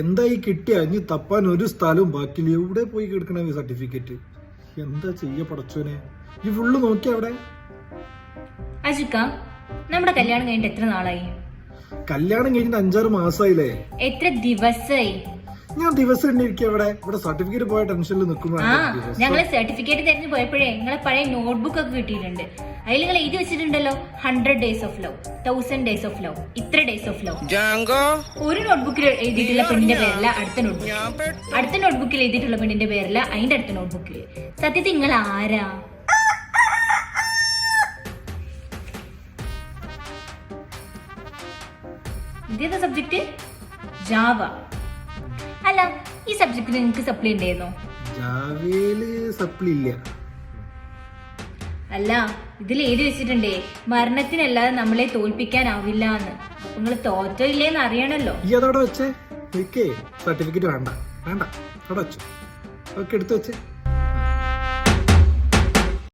എന്തായി കിട്ടിയ ഇനി തപ്പാൻ ഒരു സ്ഥലവും ബാക്കിയില്ല. എവിടെ പോയി കിടക്കണ സർട്ടിഫിക്കറ്റ്? എന്താ ചെയ്യ പടച്ചോനെ? ഈ ഫുള്ള് നോക്കിയ അവിടെ. അജുക്ക, നമ്മുടെ കല്യാണം കഴിഞ്ഞിട്ട് എത്ര നാളായി? കല്യാണം കഴിഞ്ഞിട്ട് 5-6 മാസമായില്ലേ? എത്ര ദിവസമായി? ഞാൻ ദിവസം എണ്ണിരിക്കുക ഇവിടെ സർട്ടിഫിക്കറ്റ് പോയ ടെൻഷനിൽ നിൽക്കുന്നു. ഞങ്ങള് സർട്ടിഫിക്കറ്റ് തെരഞ്ഞു പോയപ്പോഴേ നിങ്ങളെ പഴയ നോട്ട്ബുക്ക് ഒക്കെ കിട്ടിയിട്ടുണ്ട്. അതിൽ നിങ്ങൾ എഴുതി വെച്ചിട്ടുണ്ടല്ലോ 100 days of love, 1000 days of love, ഇത്ര ഡേയ്സ് ഓഫ് ലവ്. ഒരു നോട്ട്ബുക്കിൽ എഴുതിയിട്ടുള്ള പെണ്ണിന്റെ പേരല്ല അടുത്ത നോട്ട്ബുക്ക്, അടുത്ത നോട്ട്ബുക്കിൽ എഴുതിയിട്ടുള്ള പെണ്ണിന്റെ പേരല്ല അതിന്റെ അടുത്ത നോട്ട്ബുക്കിൽ. സത്യത്തിൽ നിങ്ങൾ ആരാ? ഇതേതാ സബ്ജക്ട്? ജാവ. അല്ല, ഈ സബ്ജക്റ്റിന് നിങ്ങൾക്ക് സപ്ലി ഉണ്ടായിരുന്നോ? ജാവയില് സപ്ലി ഇല്ല. അല്ല, ഇതിൽ എഴുതി വെച്ചിട്ടുണ്ടേ മരണത്തിനല്ലാതെ നമ്മളെ തോൽപ്പിക്കാനാവില്ല എന്ന്. അപ്പൊ നിങ്ങൾ തോറ്റോ ഇല്ലേന്ന് അറിയണല്ലോ. ഈ അതോടെ വെച്ചേ സർട്ടിഫിക്കറ്റ് വേണ്ട വേണ്ട അവിടെ വെച്ചു. ഓക്കെ, എടുത്തു വെച്ചേ.